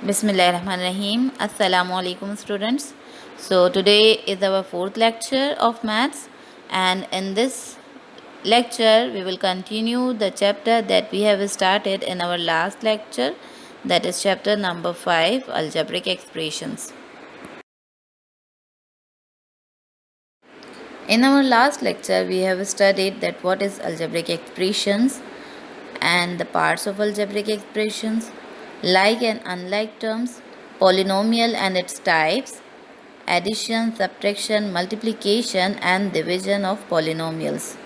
Bismillahirrahmanirrahim. Assalamu alaikum students. So today is our fourth lecture of maths, and in this lecture we will continue the chapter that we have started in our last lecture, that is chapter number 5, algebraic expressions. In our last lecture we have studied that what is algebraic expressions and the parts of algebraic expressions, like and unlike terms, polynomial and its types, addition, subtraction, multiplication and division of polynomials.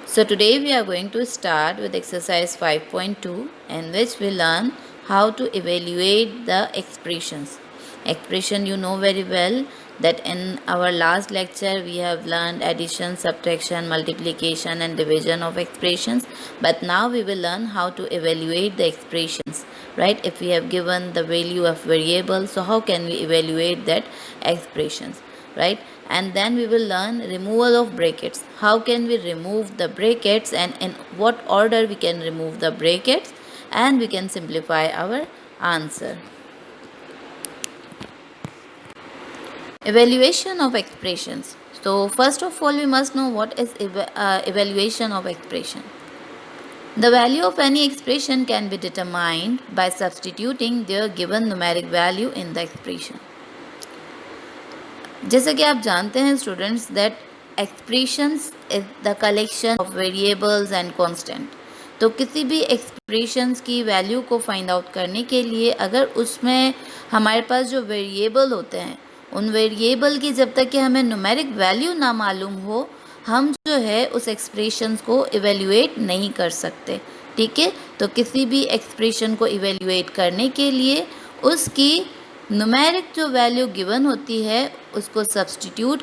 So today we are going to start with exercise 5.2, in which we learn how to evaluate the expressions. Expression you know very well that in our last lecture we have learned addition, subtraction, multiplication and division of expressions, but now we will learn how to evaluate the expressions, right? If we have given the value of variable, so how can we evaluate that expressions, right? And then we will learn removal of brackets. How can we remove the brackets and in what order we can remove the brackets, and we can simplify our answer. Evaluation of expressions. So first of all we must know what is evaluation of expression. The value of any expression can be determined by substituting their given numeric value in the expression. जैसे कि आप जानते हैं students that expressions is the collection of variables and constant. तो किसी भी expressions की value को फाइंड आउट करने के लिए अगर उसमें हमारे पास जो वेरिएबल होते हैं उन वेरिएबल की जब तक कि हमें न्यूमेरिक वैल्यू ना मालूम हो हम जो है उस एक्सप्रेशंस को इवेल्युएट नहीं कर सकते. ठीक है, तो किसी भी एक्सप्रेशन को इवेल्युएट करने के लिए उसकी न्यूमेरिक जो वैल्यू गिवन होती है उसको सब्सटीट्यूट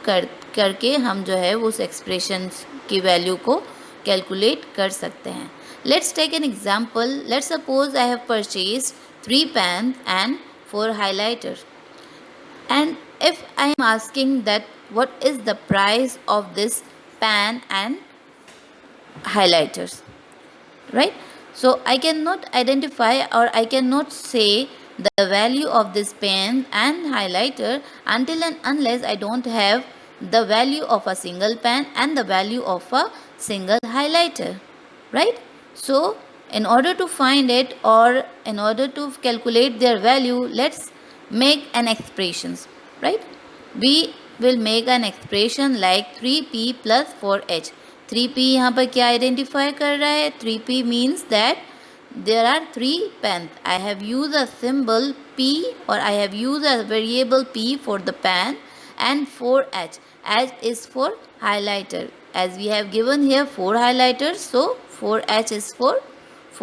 करके हम जो है उस एक्सप्रेशन की वैल्यू को कैलकुलेट कर सकते हैं. Let's take an example. Let's suppose I have purchased 3 pen and 4 highlighter, and if I am asking that what is the price of this pen and highlighters, right? So I cannot identify or I cannot say the value of this pen and highlighter until and unless I don't have the value of a single pen and the value of a single highlighter, right? So in order to find it or in order to calculate their value, let's make an expressions, right? We will make an expression like 3p plus 4h. 3p यहाँ पर क्या identify कर रहा है? 3p means that there are 3 pens. I have used a symbol p or I have used a variable p for the pen, and 4h. H is for highlighter. As we have given here 4 highlighters, so 4h is for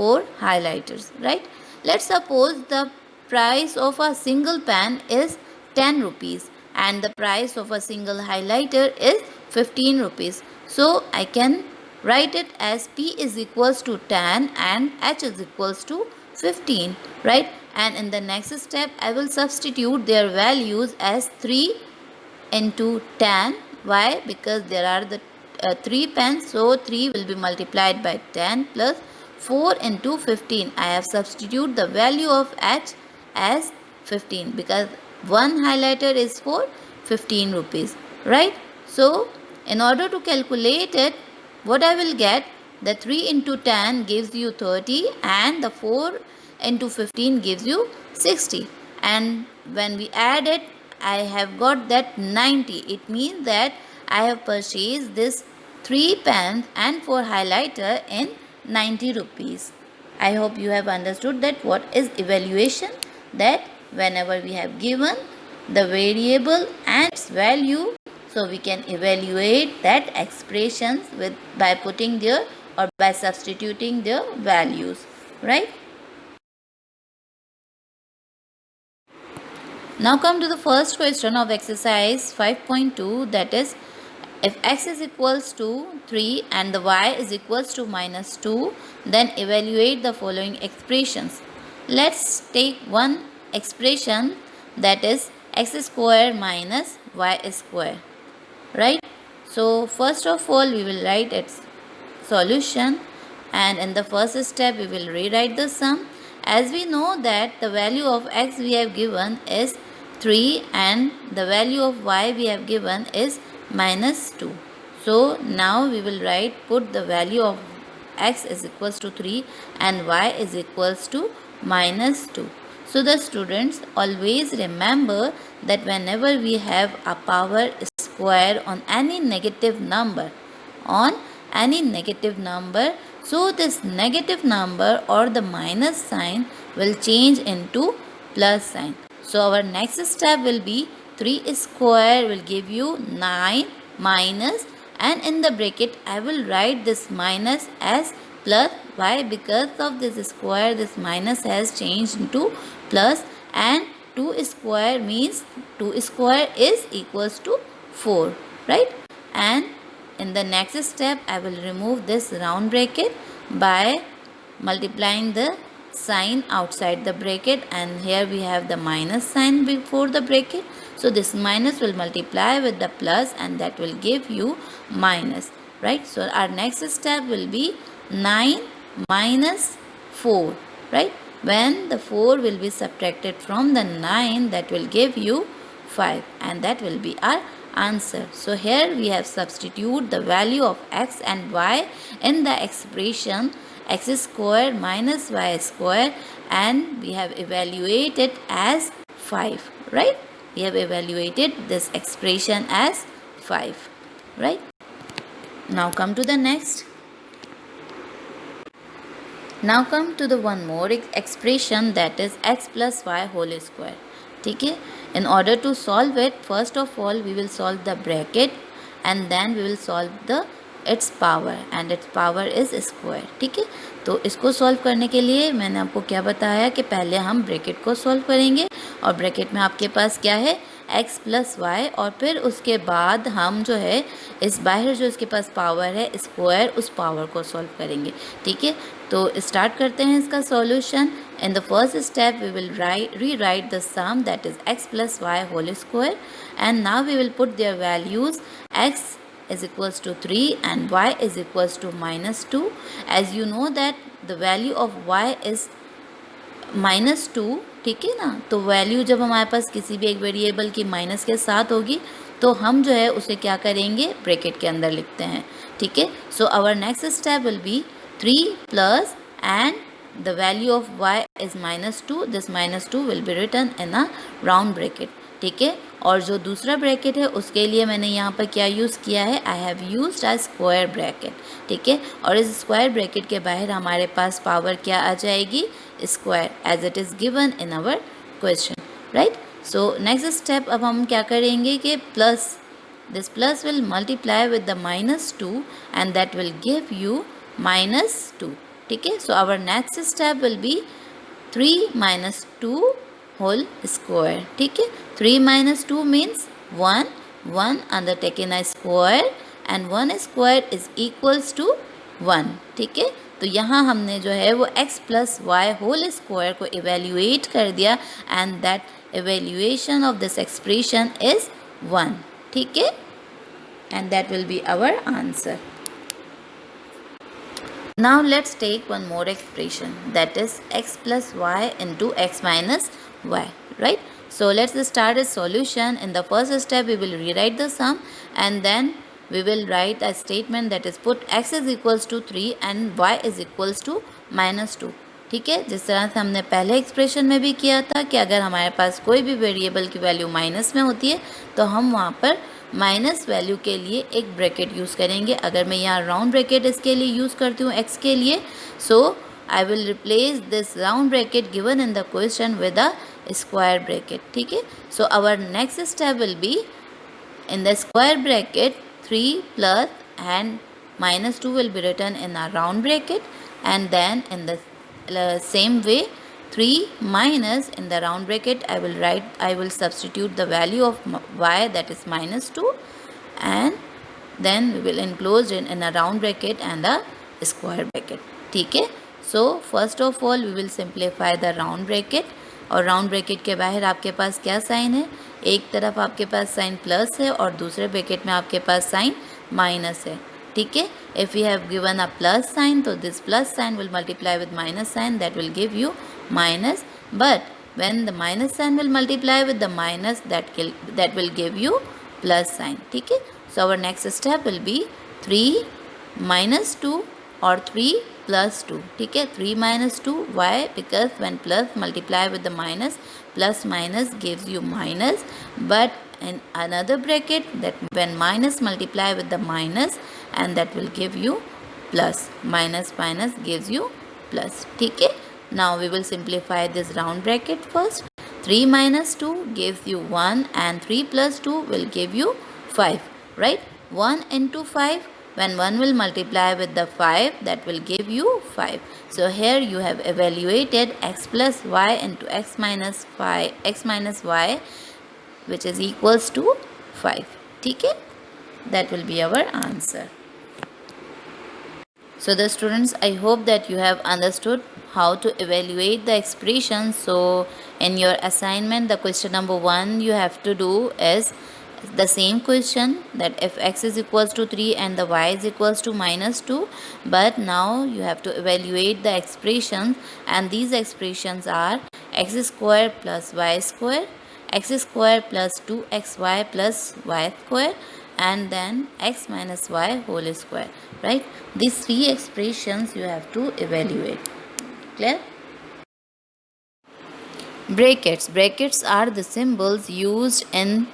4 highlighters, right? Let's suppose the price of a single pen is 10 rupees and the price of a single highlighter is 15 rupees. So I can write it as p is equals to 10 and h is equals to 15, right? And in the next step I will substitute their values as 3 into 10. Why? Because there are the 3 pens, so 3 will be multiplied by 10 plus 4 into 15. I have substituted the value of h as 15 because one highlighter is for 15 rupees, right? So in order to calculate it, what I will get, the 3 into 10 gives you 30 and the 4 into 15 gives you 60, and when we add it I have got that 90. It means that I have purchased this 3 pens and 4 highlighter in 90 rupees. I hope you have understood that what is evaluation, that whenever we have given the variable and its value, so we can evaluate that expressions with by putting their or by substituting their values, right? Now come to the first question of exercise 5.2, that is if x is equals to 3 and the y is equals to minus 2, then evaluate the following expressions. Let's take one expression, that is x square minus y square, right? So first of all we will write its solution, and in the first step we will rewrite the sum, As we know that the value of x we have given is 3 and the value of y we have given is minus 2. So now we will put the value of x is equals to 3 and y is equals to minus 2. So the students always remember that whenever we have a power square on any negative number, so this negative number or the minus sign will change into plus sign. So our next step will be 3 square will give you 9 minus, and in the bracket I will write this minus as plus. Why? Because of this square, this minus has changed into plus, and 2 square means 2 square is equals to 4, right? And in the next step I will remove this round bracket by multiplying the sign outside the bracket, and here we have the minus sign before the bracket. So this minus will multiply with the plus and that will give you minus, right? So our next step will be 9 minus 4, right? When the 4 will be subtracted from the 9, that will give you 5, and that will be our answer. So here we have substitute the value of x and y in the expression x square minus y square, and we have evaluated as 5, right? We have evaluated this expression as 5, right? Now come to the next. Now come to the one more expression, that is x plus y whole square. ठीक है? In order to solve it, first of all we will solve the bracket and then we will solve the its power, and its power is square. ठीक है? तो इसको solve करने के लिए मैंने आपको क्या बताया कि पहले हम ब्रैकेट को सॉल्व करेंगे, और ब्रैकेट में आपके पास क्या है x प्लस वाई, और फिर उसके बाद हम जो है इस बाहर जो इसके पास पावर है स्क्वायर, उस पावर को सॉल्व करेंगे. ठीक है, तो स्टार्ट करते हैं इसका solution. In the first step we will rewrite the sum that is x plus y whole square, and now we will put their values. x is equals to 3 and y is equals to minus 2. As you know that the value of y is minus 2. ठीक है ना, तो value जब हमारे पास किसी भी एक variable की माइनस के साथ होगी तो हम जो है उसे क्या करेंगे, ब्रैकेट के अंदर लिखते हैं. ठीक है, so our next step will be 3 plus and the value of y is minus 2. This minus 2 will be written in a round bracket. ठीक है, और जो दूसरा ब्रैकेट है उसके लिए मैंने यहाँ पर क्या यूज़ किया है, I have used a square bracket. ठीक है, और इस स्क्वायर ब्रैकेट के बाहर हमारे पास पावर क्या आ जाएगी, square, as it is given in our question. Right, so next step अब हम क्या करेंगे कि plus, this plus will multiply with the minus 2 and that will give you minus 2. ठीक है, so our next step will be 3 minus 2 whole square. ठीक है, 3 minus 2 means 1 undertaken a square and 1 square is equals to 1. ठीक है, तो यहाँ हमने जो है वो x plus y whole square को evaluate कर दिया and that evaluation of this expression is 1. ठीक है, and that will be our answer. Now let's take one more expression, that is x plus y into x minus y. Right, so let's start a solution. In the first step we will rewrite the sum and then we will write a statement that is put x is equals to 3 and y is equals to minus 2. ठीक है, जिस तरह से हमने पहले expression में भी किया था कि अगर हमारे पास कोई भी वेरिएबल की वैल्यू माइनस में होती है तो हम वहाँ पर माइनस वैल्यू के लिए एक ब्रैकेट यूज़ करेंगे. अगर मैं यहाँ राउंड ब्रैकेट इसके लिए यूज़ करती हूँ x के लिए, so I will replace this round bracket given in the question with a square bracket. ठीक है, so our next step will be in the square bracket 3 plus and minus 2 will be written in a round bracket, and then in the same way 3 minus in the round bracket I will substitute the value of y, that is minus 2, and then we will enclose in a round bracket and a square bracket. ठीक है, so first of all we will simplify the round bracket. और round bracket के बाहर आपके पास क्या sign है, एक तरफ आपके पास साइन प्लस है और दूसरे ब्रैकेट में आपके पास साइन माइनस है. ठीक है. If we have given a plus sign, तो this plus sign will multiply with minus sign, that will give you minus. But when the minus sign will multiply with the minus, that will give you plus sign. ठीक है. So our next step will be 3 minus 2 or 3 plus 2. ठीक है. 3 minus 2. Why? Because when plus multiply with the minus, plus minus gives you minus. But in another bracket, that when minus multiply with the minus, and that will give you plus. Minus minus gives you plus. ठीक है. Now we will simplify this round bracket first. 3 minus 2 gives you 1, and 3 plus 2 will give you 5, right? 1 into 5, when 1 will multiply with the 5, that will give you 5. So here you have evaluated x plus y into x minus y, which is equals to 5. ठीक है. That will be our answer. So the students, I hope that you have understood how to evaluate the expressions. So in your assignment, the question number 1 you have to do is the same question, that if x is equals to 3 and the y is equals to minus 2, but now you have to evaluate the expressions, and these expressions are x square plus y square, x square plus 2xy plus y square, and then x minus y whole square, right? These 3 expressions you have to evaluate. Clear? Brackets are the symbols used in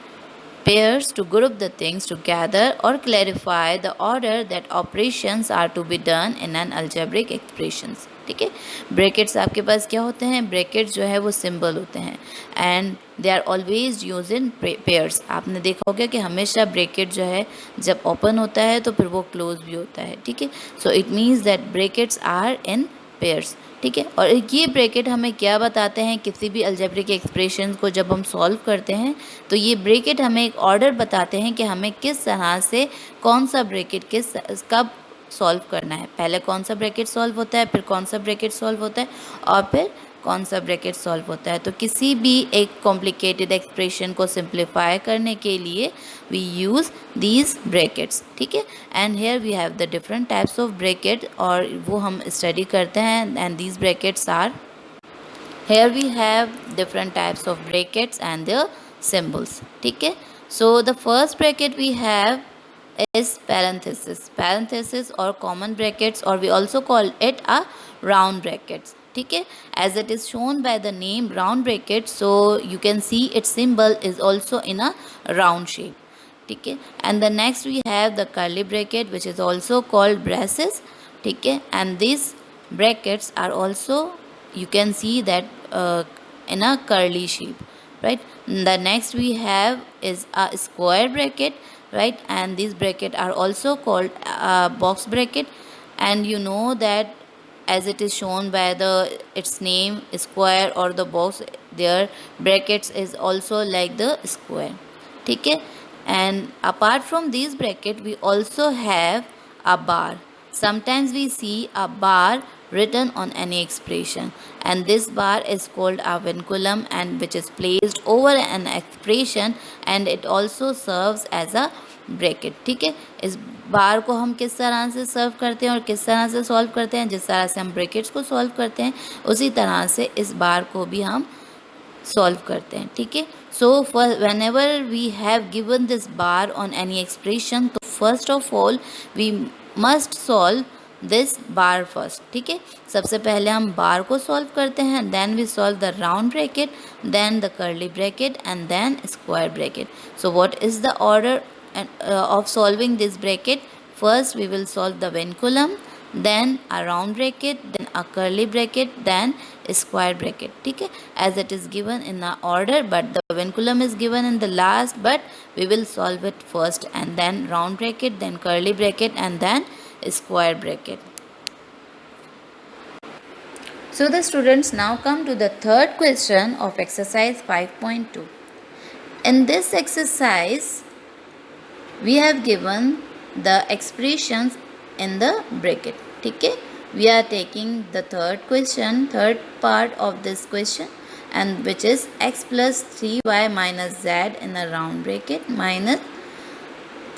pairs to group the things together or clarify the order that operations are to be done in an algebraic expressions. ठीक है. Brackets आपके पास क्या होते हैं? Brackets जो है वो symbol होते हैं, and they are always use in pairs. आपने देखा होगा कि हमेशा ब्रैकेट जो है जब ओपन होता है तो फिर वो क्लोज भी होता है. ठीक है. So it means that brackets are in pairs. ठीक है. और ये ब्रैकेट हमें क्या बताते हैं? किसी भी अलजेब्रिक एक्सप्रेशन को जब हम सॉल्व करते हैं तो ये ब्रैकेट हमें एक ऑर्डर बताते हैं कि हमें किस तरह से कौन सा ब्रैकेट कब सॉल्व करना है. पहले कौन सा ब्रैकेट सॉल्व होता है, फिर कौन सा ब्रैकेट सॉल्व होता है, और फिर कौन सा ब्रैकेट सॉल्व होता है. तो किसी भी एक कॉम्प्लिकेटेड एक्सप्रेशन को सिंप्लीफाई करने के लिए वी यूज़ दीज ब्रैकेट्स. ठीक है. And here we have the different types of bracket, और वो हम स्टडी करते हैं. And these brackets are, here we have different types of brackets and their symbols. ठीक है. So the first bracket we have is parenthesis or common brackets, or we also call it a round brackets. ठीक है. As it is shown by the name round bracket, so you can see its symbol is also in a round shape. ठीक है. And the next we have the curly bracket, which is also called braces. ठीक है. And these brackets are also, you can see that in a curly shape, right? The next we have is a square bracket, right? And these bracket are also called box bracket, and you know that as it is shown by its name square or the box, their brackets is also like the square. ठीक है. And apart from these bracket we also have a bar. Sometimes we see a bar written on any expression, and this bar is called a vinculum, and which is placed over an expression, and it also serves as a bracket. ठीक है. इस बार को हम किस तरह से सर्व करते हैं और किस तरह से सॉल्व करते हैं? जिस तरह से हम ब्रैकेट्स को सॉल्व करते हैं उसी तरह से इस बार को भी हम सॉल्व करते हैं. ठीक है. So whenever we have given this bar on any expression, तो first of all we must solve this bar first. ठीक है. सबसे पहले हम बार को सॉल्व करते हैं, then we solve the round bracket, then the curly bracket, and then square bracket. So what is the order of solving this bracket? First we will solve the vinculum, then a round bracket, then a curly bracket, then a square bracket. ठीक है. As it is given in the order, but the vinculum is given in the last, but we will solve it first, and then round bracket, then curly bracket, and then a square bracket. So the students now come to the third question of exercise 5.2. In this exercise we have given the expressions in the bracket. ठीक है. We are taking the third part of this question, and which is x plus 3y minus z in a round bracket minus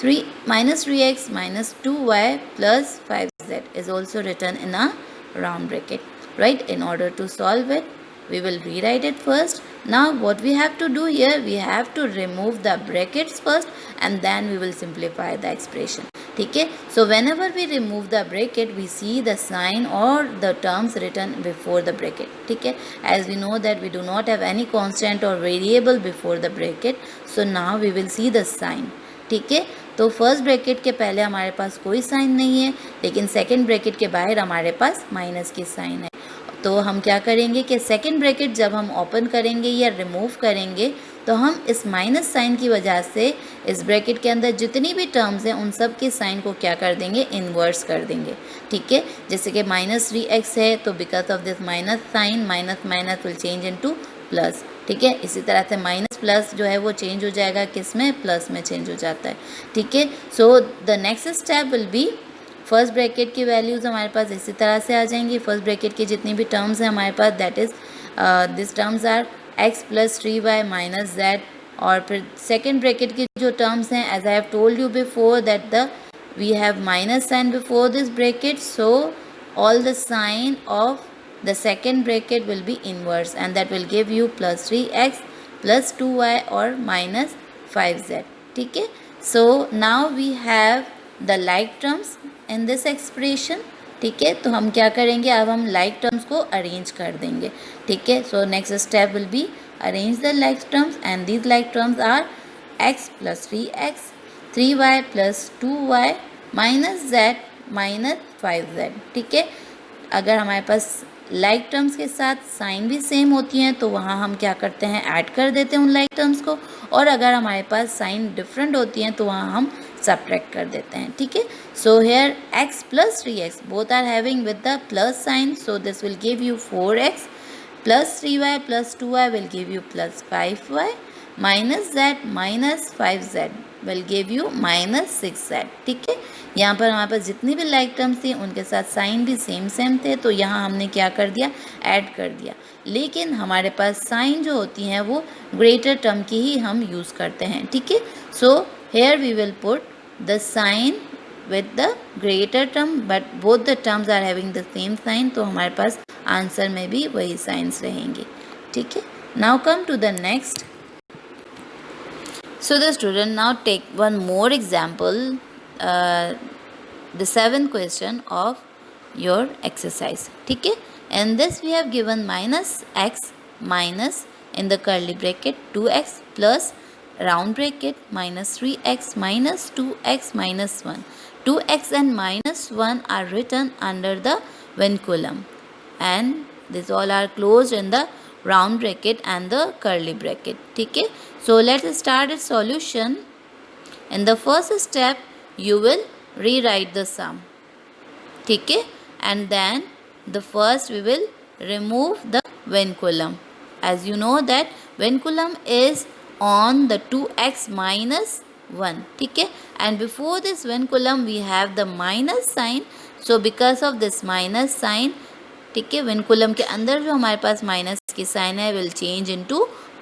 minus 3x minus 2y plus 5z is also written in a round bracket, right? In order to solve it, we will rewrite it first. Now what we have to do here, we have to remove the brackets first and then we will simplify the expression. Okay, so whenever we remove the bracket, we see the sign or the terms written before the bracket. Okay, as we know that we do not have any constant or variable before the bracket, so now we will see the sign. ठीक है, तो first bracket के पहले हमारे पास कोई sign नहीं है, लेकिन सेकंड ब्रैकेट के बाहर हमारे पास माइनस की साइन है. तो हम क्या करेंगे कि सेकंड ब्रैकेट जब हम ओपन करेंगे या रिमूव करेंगे तो हम इस माइनस साइन की वजह से इस ब्रैकेट के अंदर जितनी भी टर्म्स हैं उन सब के साइन को क्या कर देंगे, इन्वर्स कर देंगे. ठीक है, जैसे कि माइनस 3x है तो because of this minus sign minus minus will change into plus. ठीक है, इसी तरह से माइनस प्लस जो है वो चेंज हो जाएगा किस में, प्लस में चेंज हो जाता है. ठीक है, so the next step will B first bracket की वैल्यूज़ हमारे पास इसी तरह से आ जाएंगी. फर्स्ट ब्रैकेट की जितनी भी टर्म्स हैं हमारे पास, that is this terms are x plus 3y minus z. और फिर सेकेंड ब्रैकेट की जो टर्म्स हैं, as I have told you before that the we have minus sign before this bracket, so all the sign of the second bracket will be inverse and that will give you plus 3x plus 2y or minus 5z. ठीक है, so now we have the like terms in this expression. ठीक है, तो हम क्या करेंगे, अब हम like terms को अरेंज कर देंगे. ठीक है, so next step will be arrange the like terms and these like terms are x plus 3x 3y plus 2y minus z minus 5z. ठीक है, अगर हमारे पास लाइक टर्म्स के साथ साइन भी सेम होती हैं तो वहाँ हम क्या करते हैं, ऐड कर देते हैं उन लाइक टर्म्स को, और अगर हमारे पास साइन डिफरेंट होती हैं तो वहाँ हम सब्ट्रैक्ट कर देते हैं. ठीक है, so here x plus 3x both are having with the plus sign, so this will give you 4x plus 3y plus 2y will give you plus 5y minus z minus 5z will give you minus 6z. ठीक है, यहाँ पर हमारे पास जितनी भी like terms थी उनके साथ साइन भी सेम थे, तो यहाँ हमने क्या कर दिया, ऐड कर दिया. लेकिन हमारे पास साइन जो होती हैं वो ग्रेटर टर्म की ही हम यूज़ करते हैं. ठीक है, so here we will put the sign with the greater term but both the terms are having the same sign, तो हमारे पास आंसर में भी वही साइंस रहेंगे. ठीक है, now come to the next. So the student now take one more example, the seventh question of your exercise. ठीक है, in this we have given minus x minus in the curly bracket 2x plus round bracket minus 3x minus 2x minus 1. 2x and minus 1 are written under the vinculum and these all are closed in the round bracket and the curly bracket. ठीक है, so let's start its solution. In the first step you will rewrite the sum. ठीक है, and then the first we will remove the vinculum. As you know that vinculum is on the 2x minus 1. ठीक है, and before this vinculum we have the minus sign, so because of this minus sign, ठीक है, vinculum के अंदर जो हमारे पास minus की साइन है will change into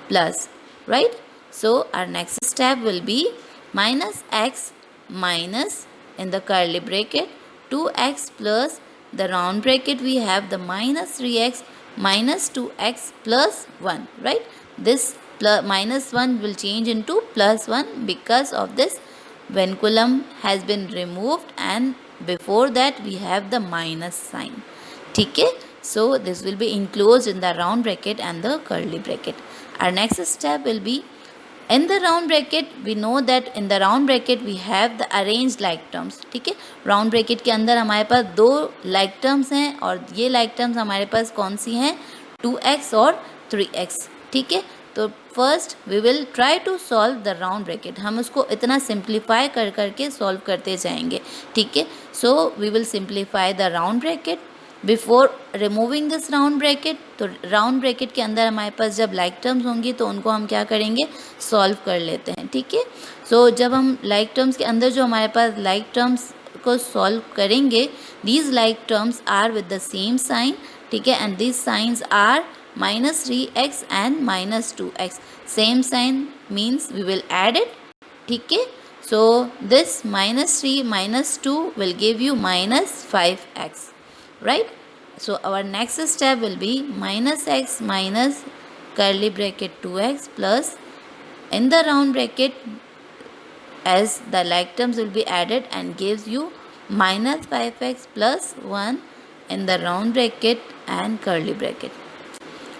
plus, right. So our next step will be minus x minus in the curly bracket 2x plus the round bracket we have the minus 3x minus 2x plus 1, right? This minus 1 will change into plus 1 because of this vinculum has been removed and before that we have the minus sign. ठीक है, so this will be enclosed in the round bracket and the curly bracket. Our next step will be in the round bracket. We know that in the round bracket we have the arranged like terms. ठीक है, round bracket के अंदर हमारे पास दो like terms हैं और ये like terms हमारे पास कौन सी हैं, 2x और 3x. ठीक है, तो first we will try to solve the round bracket. हम उसको इतना सिंप्लीफाई कर करके सॉल्व करते जाएंगे. ठीक है, so we will simplify the round bracket before removing this round bracket. तो राउंड ब्रैकेट के अंदर हमारे पास जब लाइक टर्म्स होंगी तो उनको हम क्या करेंगे, सॉल्व कर लेते हैं. ठीक है, सो जब हम लाइक टर्म्स के अंदर जो हमारे पास लाइक टर्म्स को सॉल्व करेंगे, these like terms are with the same sign. ठीक है, and these signs are minus 3x and minus 2x. Same sign means we will add it. ठीक है, So this minus 3 minus 2 will give you minus 5x, right? So our next step will be minus x minus curly bracket 2x plus, in the round bracket, as the like terms will be added and gives you minus 5x plus 1 in the round bracket and curly bracket,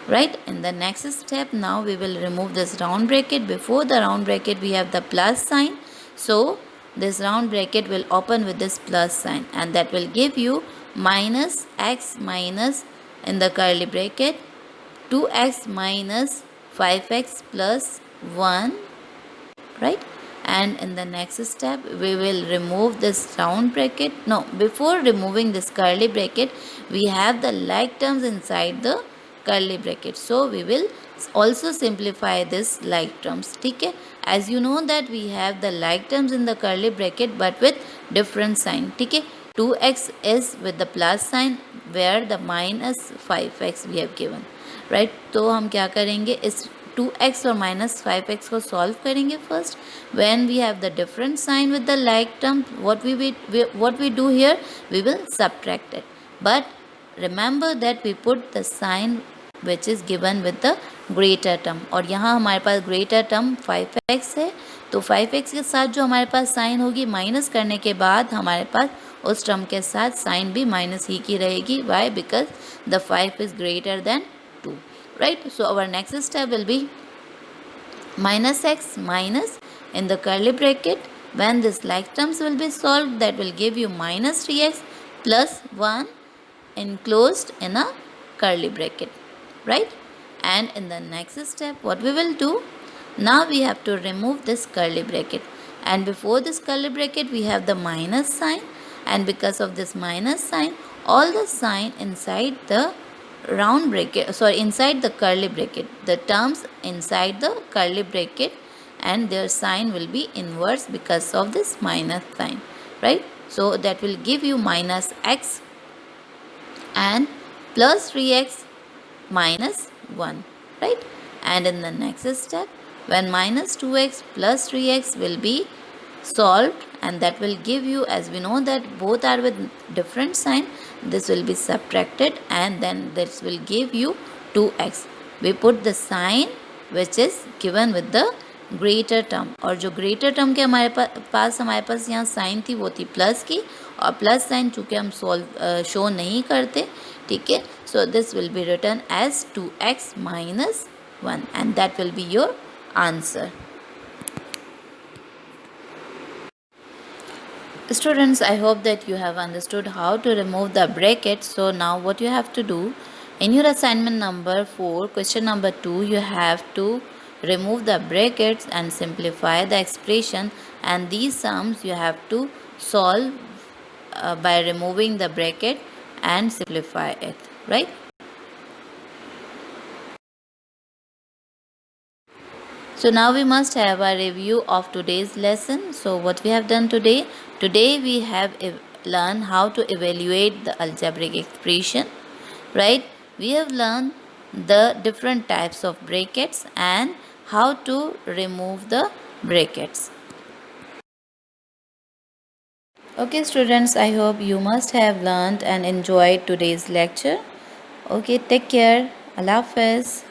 right? In the next step, now we will remove this round bracket. Before the round bracket we have the plus sign, so this round bracket will open with this plus sign, and that will give you minus x minus, in the curly bracket, 2x minus 5x plus 1, right? And in the next step we will remove this round bracket. No, before removing this curly bracket, we have the like terms inside the curly bracket, so we will also simplify this like terms. Okay, as you know that we have the like terms in the curly bracket but with different sign. Okay, 2x is with the plus sign, where the minus 5x we have given, right? तो हम क्या करेंगे, इस 2x और minus 5x को solve करेंगे first. When we have the different sign with the like term, what we do here, we will subtract it. But remember that we put the sign which is given with the greater term, और यहाँ हमारे पास greater term 5x है, तो 5x के साथ जो हमारे पास sign होगी, माइनस करने के बाद हमारे पास उस टर्म के साथ साइन भी माइनस ही की रहेगी. Why? Because the 5 is greater than 2, right? So our next step will be minus x minus, in the curly bracket, when this like terms will be solved, that will give you minus 3x plus 1 enclosed in a curly bracket, right? And in the next step, what we will do, now we have to remove this curly bracket, and before this curly bracket we have the minus sign, and because of this minus sign, all the sign inside the round bracket, inside the curly bracket, the terms inside the curly bracket and their sign will be inverse because of this minus sign, right? So that will give you minus x and plus 3x minus 1, right? And in the next step, when minus 2x plus 3x will be solved, and that will give you, as we know that both are with different sign, this will be subtracted and then this will give you 2x. We put the sign which is given with the greater term, और जो greater term के हमारे पास यहाँ sign थी वो थी plus की, और प्लस साइन चूँकि हम शो नहीं करते, ठीक है. So this will be written as 2x minus 1 and that will be your answer. Students, I hope that you have understood how to remove the brackets. So now what you have to do, in your assignment number 4, question number 2, you have to remove the brackets and simplify the expression, and these sums you have to solve by removing the bracket and simplify it, right? So now we must have a review of today's lesson. So what we have done today we have learned how to evaluate the algebraic expression, right? We have learned the different types of brackets and how to remove the brackets. Okay students, I hope you must have learned and enjoyed today's lecture. Okay, take care. Allah Hafiz.